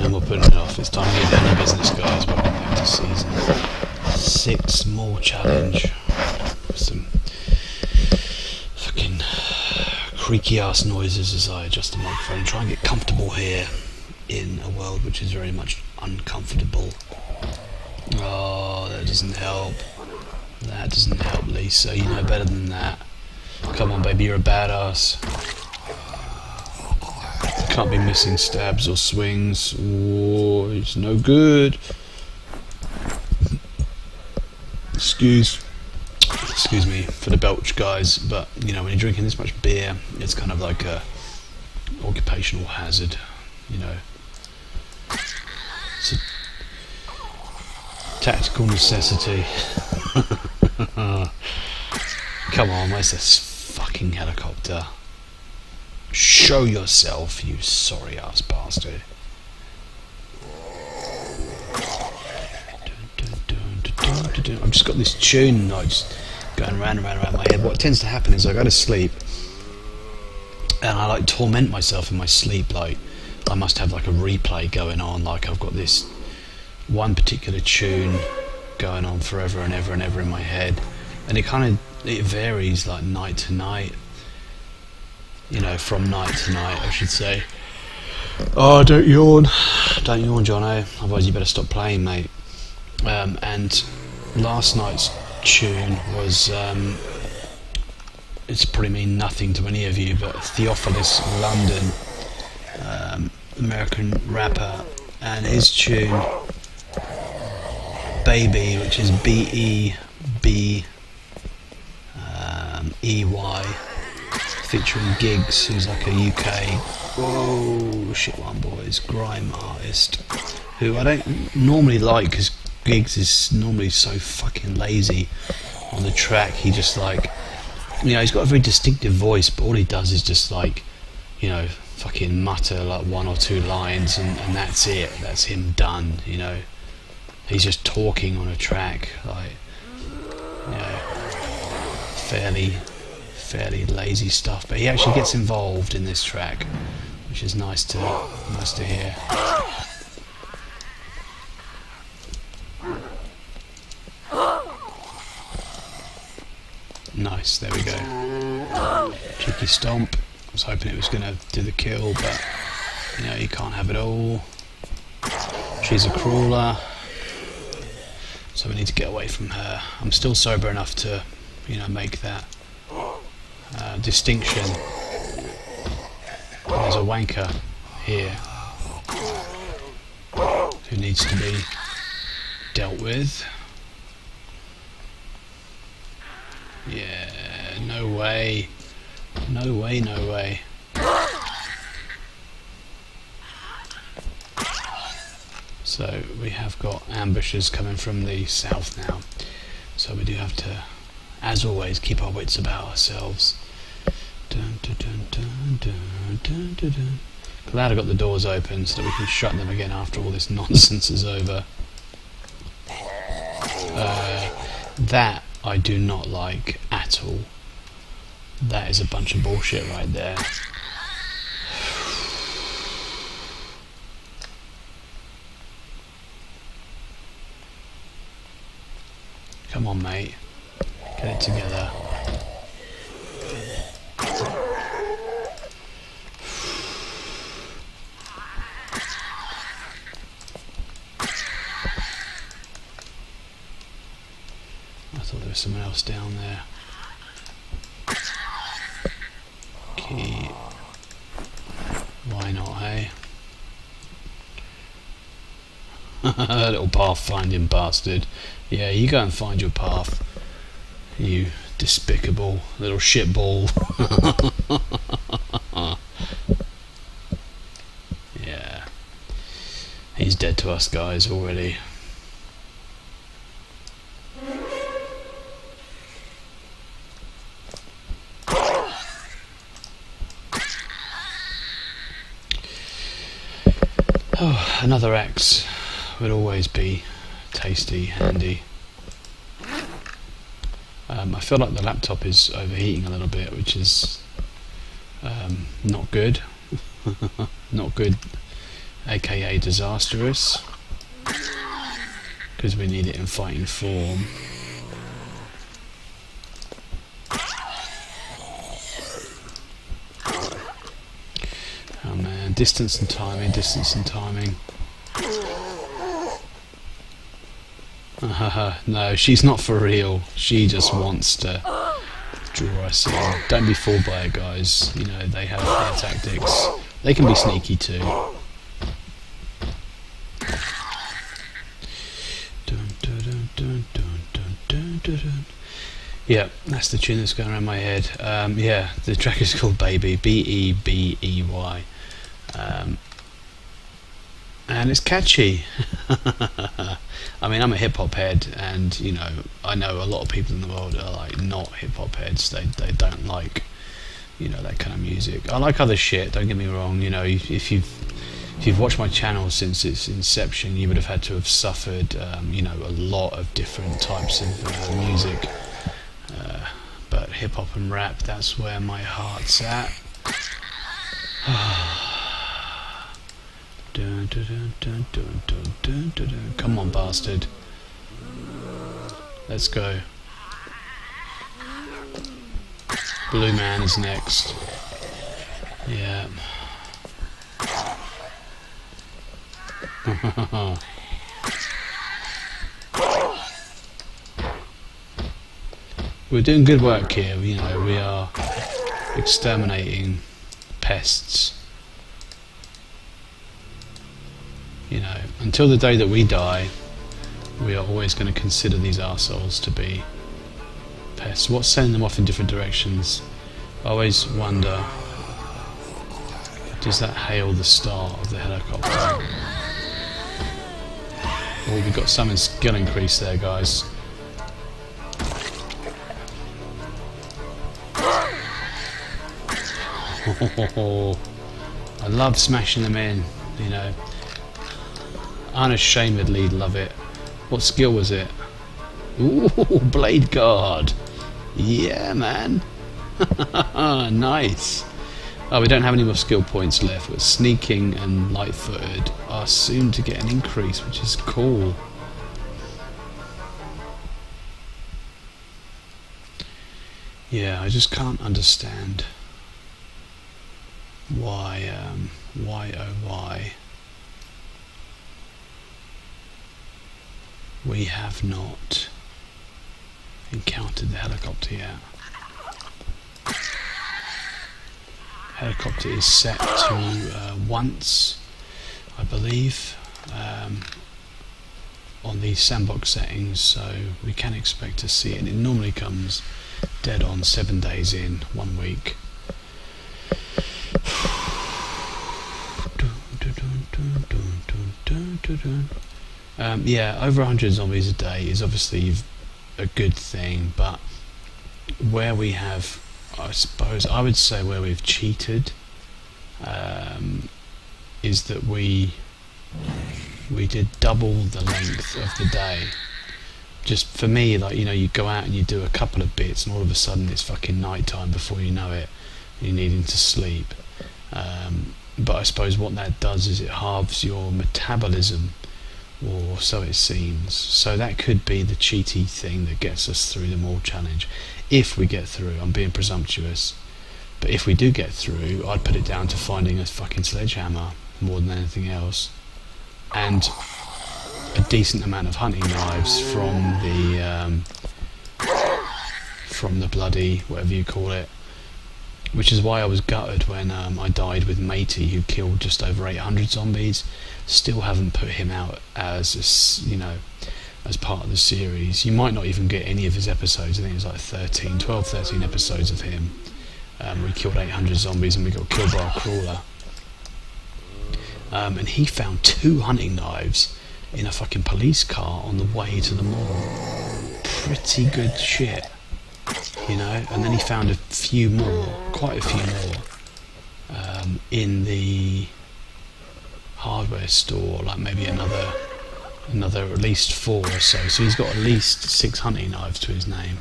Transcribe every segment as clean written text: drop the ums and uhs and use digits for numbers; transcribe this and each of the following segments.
no more putting it off. It's time to get down to business, guys. Welcome back to season 6, more challenge. Some fucking creaky ass noises as I adjust the microphone and try and get comfortable here in a world which is very much uncomfortable. Oh, that doesn't help. That doesn't help, Lisa. You know better than that. Come on, baby, you're a badass. Can't be missing stabs or swings. Oh, it's no good. Excuse me for the belch, guys, but you know, when you're drinking this much beer, it's kind of like a occupational hazard, you know. It's a tactical necessity. Come on, where's this fucking helicopter? Show yourself, you sorry ass bastard. I've just got this tune like just going round and round and round my head. What tends to happen is I go to sleep and I like torment myself in my sleep, like I must have like a replay going on, like I've got this one particular tune going on forever and ever and ever in my head, and it varies like night to night, you know, from night to night I should say. Oh, don't yawn Jonno, otherwise you better stop playing, mate. And last night's tune was it's probably mean nothing to any of you, but Theophilus London, American rapper, and his tune Baby, which is BEBEY, featuring Giggs, who's like a UK shit one boys grime artist, who I don't normally like because Giggs is normally so fucking lazy on the track. He just like, you know, he's got a very distinctive voice, but all he does is just like, you know, fucking mutter like one or two lines and that's it. That's him done, you know. He's just talking on a track, like, you know, fairly lazy stuff. But he actually gets involved in this track, which is nice to hear. Nice, there we go. Cheeky stomp. I was hoping it was going to do the kill, but you know, you can't have it all. She's a crawler, so we need to get away from her. I'm still sober enough to, you know, make that distinction. There's a wanker here who needs to be dealt with. Yeah, no way. No way, no way. So we have got ambushes coming from the south now. So we do have to, as always, keep our wits about ourselves. Dun, dun, dun, dun, dun, dun, dun, dun. Glad I got the doors open so that we can shut them again after all this nonsense is over. That I do not like at all. That is a bunch of bullshit right there. Come on, mate. Get it together. I thought there was someone else down there. Key. Why not, hey? Little path-finding bastard. Yeah, you go and find your path, you despicable little shitball. Yeah. He's dead to us, guys, already. Oh, another axe would always be tasty, handy. I feel like the laptop is overheating a little bit, which is not good. Not good aka disastrous, because we need it in fighting form. Oh man, distance and timing, distance and timing. No, she's not for real. She just wants to draw us in. Don't be fooled by it, guys. You know, they have their tactics. They can be sneaky too. Yeah, that's the tune that's going around my head. Yeah, the track is called Baby, B-E-B-E-Y. And it's catchy. I mean, I'm a hip-hop head, and, you know, I know a lot of people in the world are, like, not hip-hop heads. They don't like, you know, that kind of music. I like other shit, don't get me wrong. You know, if you've watched my channel since its inception, you would have had to have suffered, you know, a lot of different types of music. But hip-hop and rap, that's where my heart's at. Dun, dun, dun, dun, dun, dun, dun, dun. Come on, bastard. Let's go. Blue Man is next. Yeah. We're doing good work here, you know, we are exterminating pests. You know, until the day that we die, we are always going to consider these arseholes to be pests. What's sending them off in different directions? I always wonder, does that hail the start of the helicopter? Oh, we've got some skill increase there, guys. I love smashing them in, you know. Unashamedly love it. What skill was it? Ooh, Blade Guard. Yeah, man. Nice. Oh, we don't have any more skill points left, but sneaking and light-footed are soon to get an increase, which is cool. Yeah, I just can't understand why, why we have not encountered the helicopter yet. Helicopter is set to once, I believe, on the Sandbox settings, so we can expect to see it. It normally comes dead on 7 days in, 1 week. Yeah, over 100 zombies a day is obviously a good thing, but where we have, I suppose, I would say where we've cheated is that we did double the length of the day. Just for me, like, you know, you go out and you do a couple of bits and all of a sudden it's fucking night time before you know it, and you're needing to sleep. But I suppose what that does is it halves your metabolism, or so it seems. So that could be the cheaty thing that gets us through the mall challenge. If we get through, I'm being presumptuous, but if we do get through, I'd put it down to finding a fucking sledgehammer more than anything else, and a decent amount of hunting knives from the bloody whatever you call it. Which is why I was gutted when I died with Matey, who killed just over 800 zombies. Still haven't put him out as you know, as part of the series. You might not even get any of his episodes. I think it was like 13 episodes of him. We killed 800 zombies and we got killed by a crawler. And he found 2 hunting knives in a fucking police car on the way to the mall. Pretty good shit. You know, and then he found quite a few more, in the hardware store, like maybe another at least 4 or so. So he's got at least 6 hunting knives to his name.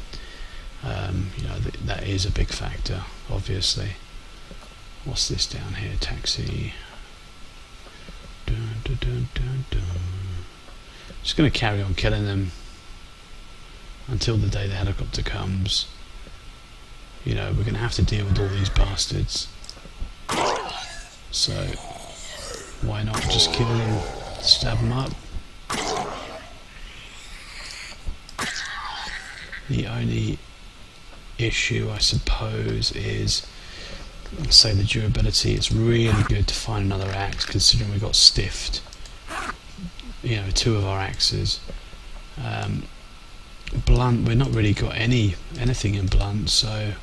You know, that is a big factor, obviously. What's this down here? Taxi. Just going to carry on killing them until the day the helicopter comes. You know, we're going to have to deal with all these bastards. So, why not just kill them, stab them up? The only issue, I suppose, is, say, the durability. It's really good to find another axe, considering we got stiffed. You know, 2 of our axes. Blunt, we're not really got anything in blunt, so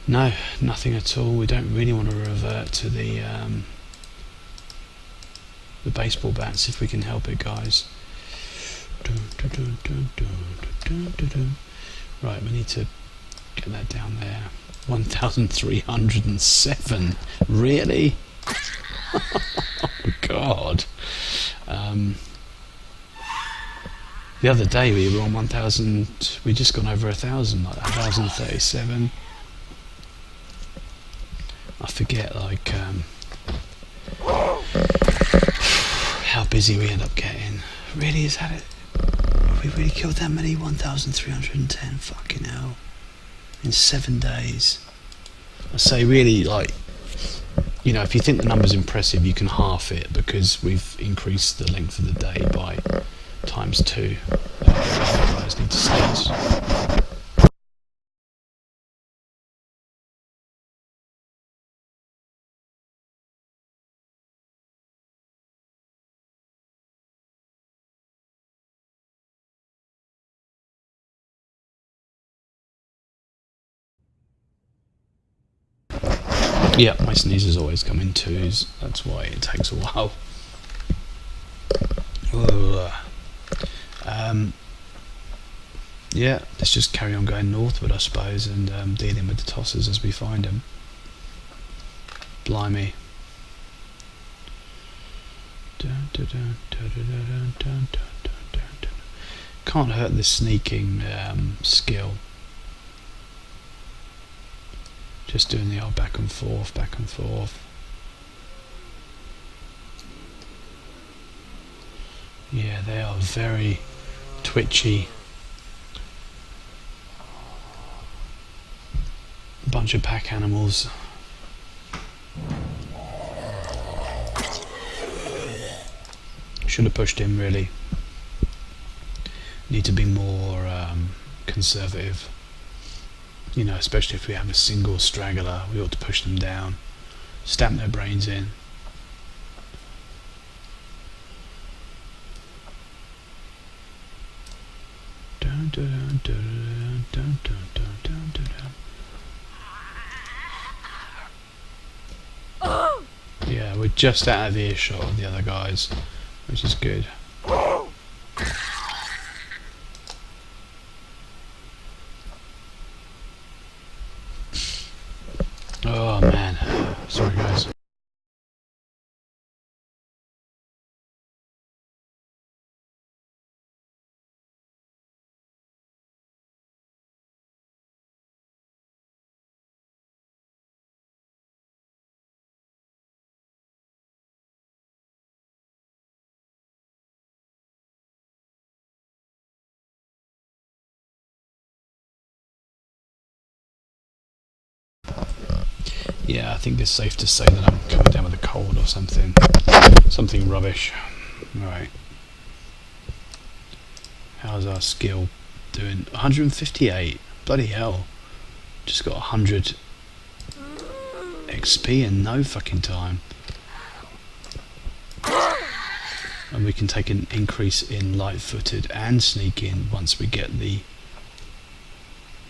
no, nothing at all. We don't really want to revert to the baseball bats if we can help it, guys. Right, we need to get that down there. 1,307. Really? Oh God. The other day we were on 1,000. We just gone over 1,000, like 1,037. I forget, like how busy we end up getting. Really, is that it? Have we really killed that many? 1,310. Fucking hell! In 7 days. I say, really, like, you know, if you think the number's impressive, you can half it, because we've increased the length of the day by ×2. You guys need to see this. Yeah, my sneezes always come in 2s. That's why it takes a while. Yeah, let's just carry on going northward, I suppose, and dealing with the tossers as we find them. Blimey. Can't hurt this sneaking skill. Just doing the old back and forth, back and forth. Yeah, they are very twitchy. Bunch of pack animals. Should have pushed him, really. Need to be more conservative. You know, especially if we have a single straggler, we ought to push them down, stamp their brains in. Yeah, we're just out of earshot of the other guys, which is good. Oh man, sorry guys. Yeah, I think it's safe to say that I'm coming down with a cold or something. Something rubbish. Right. How's our skill doing? 158. Bloody hell. Just got 100 XP in no fucking time. And we can take an increase in light-footed and sneaking once we get the,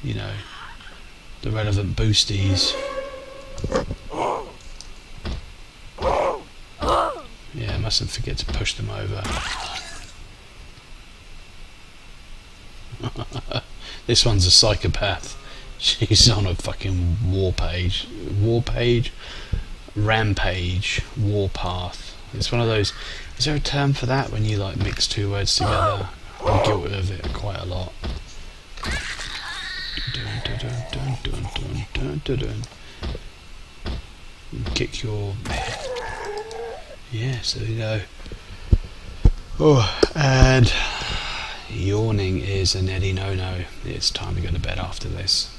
you know, the relevant boosties. Yeah, mustn't forget to push them over. This one's a psychopath. She's on a fucking rampage, warpath. It's one of those. Is there a term for that when you like mix 2 words together? I'm guilty of it quite a lot. Kick your Yeah, so there you go. Oh, and yawning is a Neddy no-no. It's time to go to bed after this.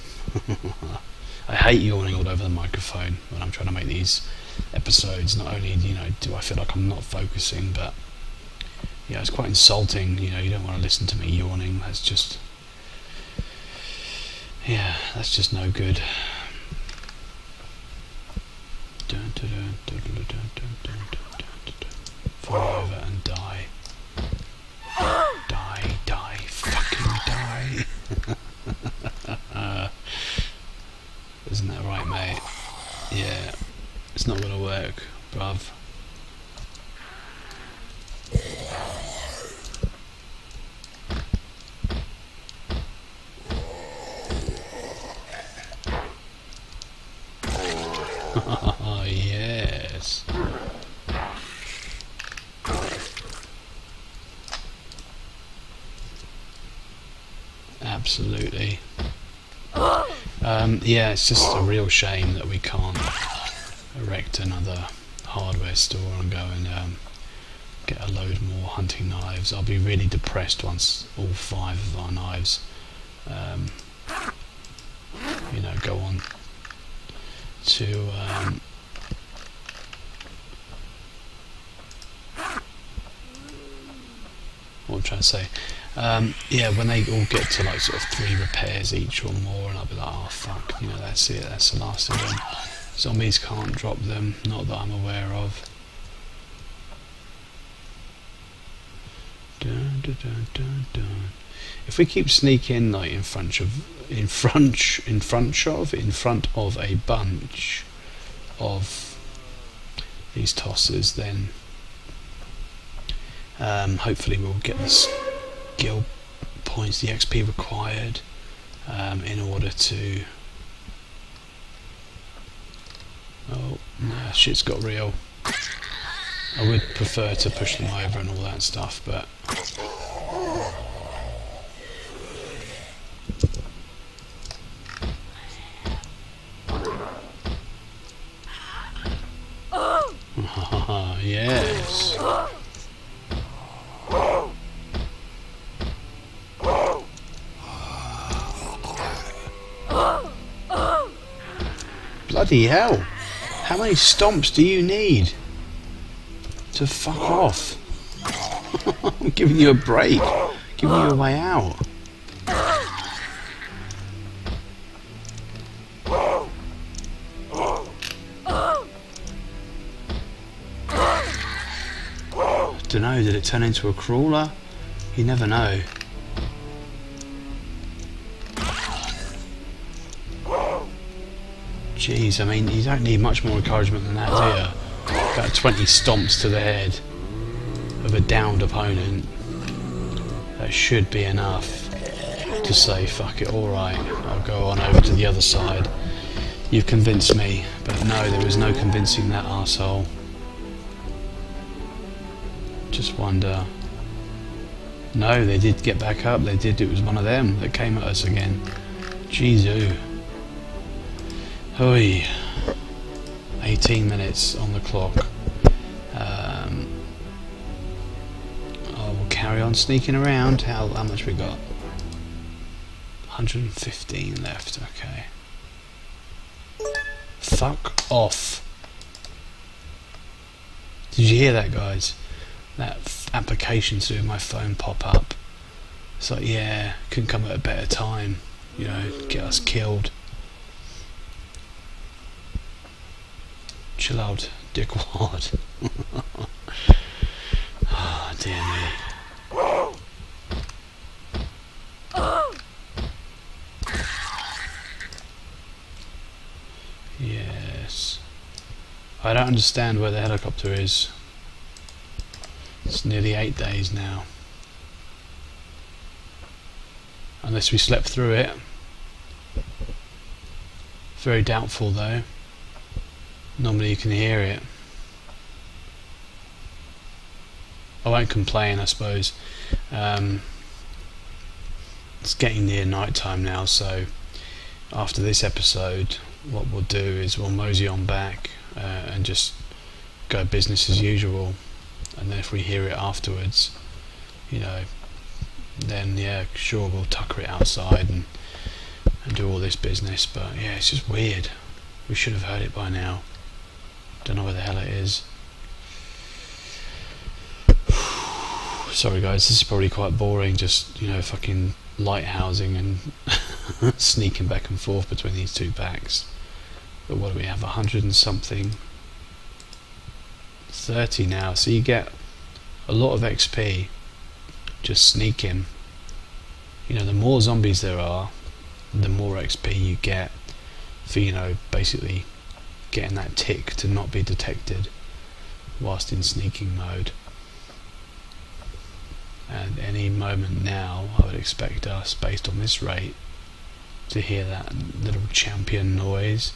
I hate yawning all over the microphone when I'm trying to make these episodes. Not only, do I feel like I'm not focusing, but yeah, it's quite insulting. You don't want to listen to me yawning. That's just no good. Fall over and die. Die, fucking die. Isn't that right, mate? Yeah, it's not gonna work, bruv. Yes. Absolutely. Yeah, it's just a real shame that we can't erect another hardware store and go and get a load more hunting knives. I'll be really depressed once all 5 of our knives go on to what I'm trying to say. When they all get to like sort of 3 repairs each or more, and I'll be like, oh fuck, that's it, that's the last of them. Zombies can't drop them, not that I'm aware of. Dun, dun, dun, dun, dun. If we keep sneaking like in front of a bunch of these tossers, then hopefully we'll get the skill points, the XP required in order to... Oh, no, shit's got real. I would prefer to push them over and all that stuff, but... Yes. Bloody hell. How many stomps do you need to fuck off? I'm giving you a break. Giving you a way out. Dunno, did it turn into a crawler? You never know. Jeez, I mean, you don't need much more encouragement than that, do you? About 20 stomps to the head of a downed opponent. That should be enough to say, fuck it, alright, I'll go on over to the other side. You've convinced me, but no, there was no convincing that arsehole. Just wonder. No, they did get back up. They did. It was one of them that came at us again. Jeez. Hoi. 18 minutes on the clock. I will carry on sneaking around. How much we got? 115 left. Okay. Fuck off. Did you hear that, guys? That application to do my phone pop up. It's like, yeah, couldn't come at a better time, get us killed. Chill out, dickwad. Oh, dear me. Yes. I don't understand where the helicopter is. It's nearly 8 days now. Unless we slept through it. Very doubtful though. Normally you can hear it. I won't complain, I suppose. It's getting near night time now, so after this episode what we'll do is we'll mosey on back and just go business as usual, and then if we hear it afterwards, you know, then yeah, sure, we'll tucker it outside and do all this business. But yeah, it's just weird. We should have heard it by now. Don't know where the hell it is. Sorry guys, this is probably quite boring, just, you know, fucking lighthousing and sneaking back and forth between these two packs. But what do we have, 100 and something? 30 now, so you get a lot of XP just sneaking. You know, the more zombies there are, the more XP you get for, you know, basically getting that tick to not be detected whilst in sneaking mode. And any moment now I would expect us, based on this rate, to hear that little champion noise,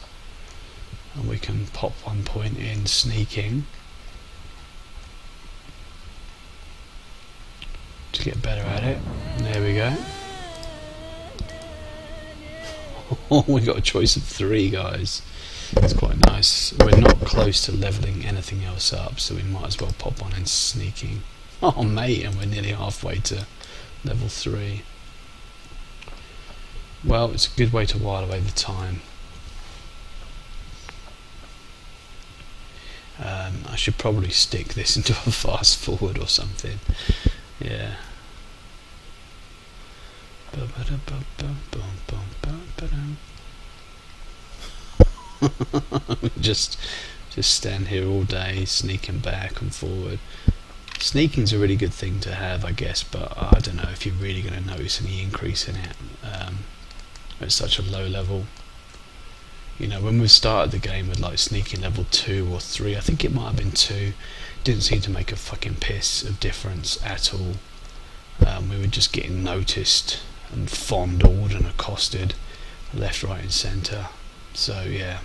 and we can pop 1 point in sneaking to get better at it. There we go. Oh, we got a choice of 3, guys. It's quite nice. We're not close to levelling anything else up, so we might as well pop on in sneaking. Oh mate, and we're nearly halfway to level 3. Well, it's a good way to while away the time. I should probably stick this into a fast forward or something. Yeah. just stand here all day, sneaking back and forward. Sneaking's a really good thing to have, I guess, but I don't know if you're really going to notice any increase in it at such a low level. You know, when we started the game with like sneaking level 2 or 3, I think it might have been 2, didn't seem to make a fucking piss of difference at all. We were just getting noticed and fondled and accosted left, right and centre. So yeah,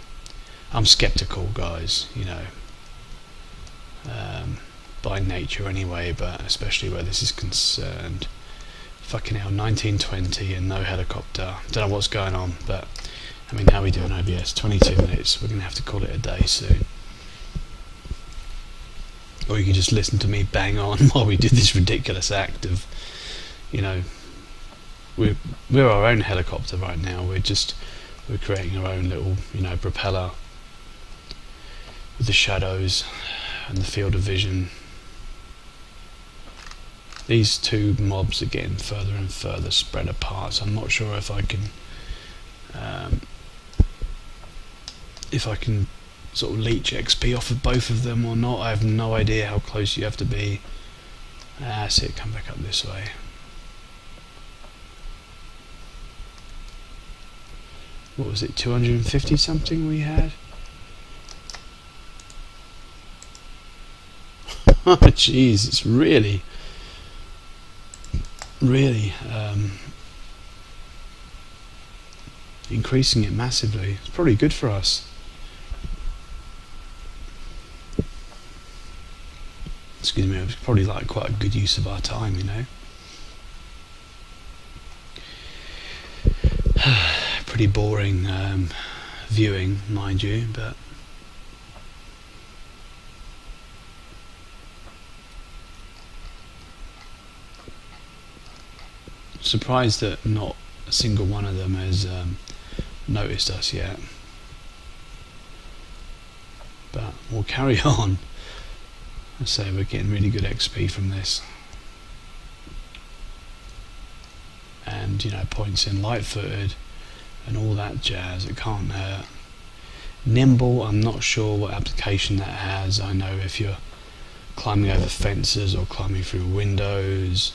I'm sceptical, guys, you know, by nature anyway, but especially where this is concerned. Fucking hell, 1920 and no helicopter. Don't know what's going on, but I mean, how are we doing OBS? 22 minutes. We're going to have to call it a day soon. Or you can just listen to me bang on while we do this ridiculous act of, you know, we're our own helicopter right now. We're creating our own little, you know, propeller with the shadows and the field of vision. These two mobs are getting further and further spread apart, so I'm not sure if I can sort of leech XP off of both of them or not. I have no idea how close you have to be. I see it come back up this way. What was it, 250 something we had? Oh jeez, it's really increasing it massively. It's probably good for us. Excuse me, it's probably like quite a good use of our time, you know. Pretty boring viewing, mind you, but surprised that not a single one of them has noticed us yet. But we'll carry on. I say we're getting really good XP from this. And, you know, points in light-footed and all that jazz, it can't hurt. Nimble, I'm not sure what application that has. I know if you're climbing over fences or climbing through windows,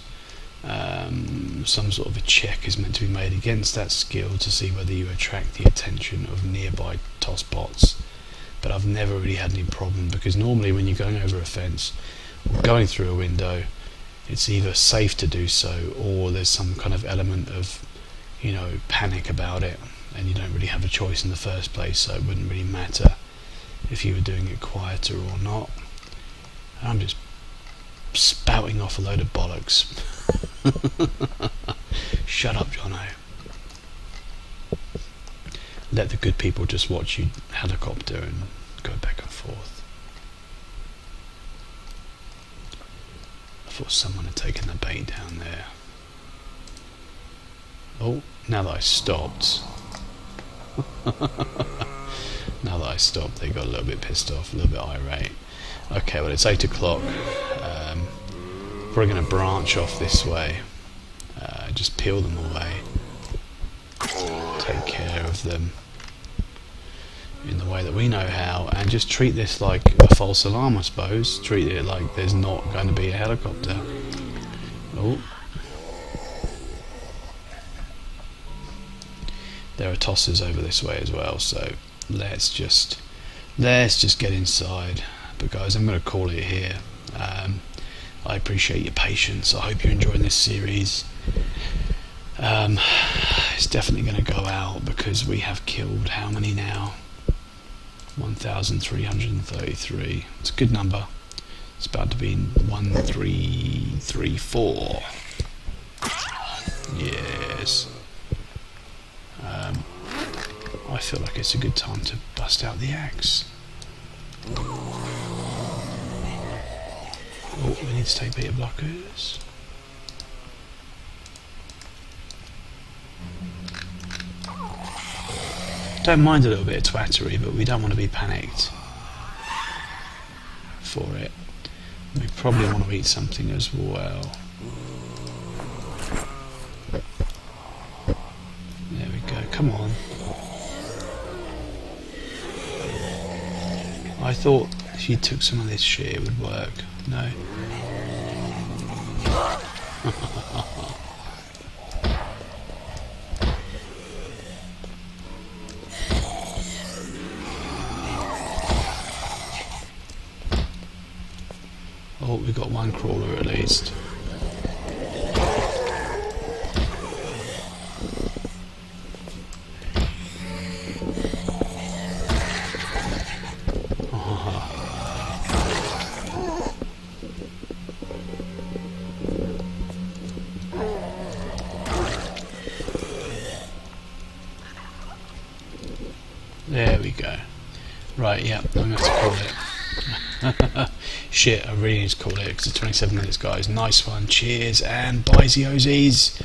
some sort of a check is meant to be made against that skill to see whether you attract the attention of nearby toss bots. But I've never really had any problem, because normally when you're going over a fence or going through a window, it's either safe to do so or there's some kind of element of, you know, panic about it, and you don't really have a choice in the first place, so it wouldn't really matter if you were doing it quieter or not. And I'm just spouting off a load of bollocks. Shut up, Jonno. Let the good people just watch you helicopter and go back and forth. thought someone had taken the bait down there. Oh, now that I stopped. Now that I stopped, they got a little bit pissed off, a little bit irate. Okay, well, it's 8 o'clock. We're going to branch off this way. Just peel them away. Take care of them in the way that we know how, and just treat this like a false alarm, I suppose. Treat it like there's not going to be a helicopter. Oh. There are tossers over this way as well, so let's just get inside. But guys, I'm going to call it here. I appreciate your patience. I hope you're enjoying this series. It's definitely going to go out because we have killed how many now? 1,333. It's a good number. It's about to be 1,334. Yes. I feel like it's a good time to bust out the axe. Oh, we need to take beta blockers. Don't mind a little bit of twattery, but we don't want to be panicked for it. We probably want to eat something as well. There we go, come on. I thought if you took some of this shit it would work. No. Oh, we got one crawler at least. There we go. Right, yeah, I'm going to have to call it. Shit, I really need to call it because it's 27 minutes, guys. Nice one, cheers, and bye, Ziozies.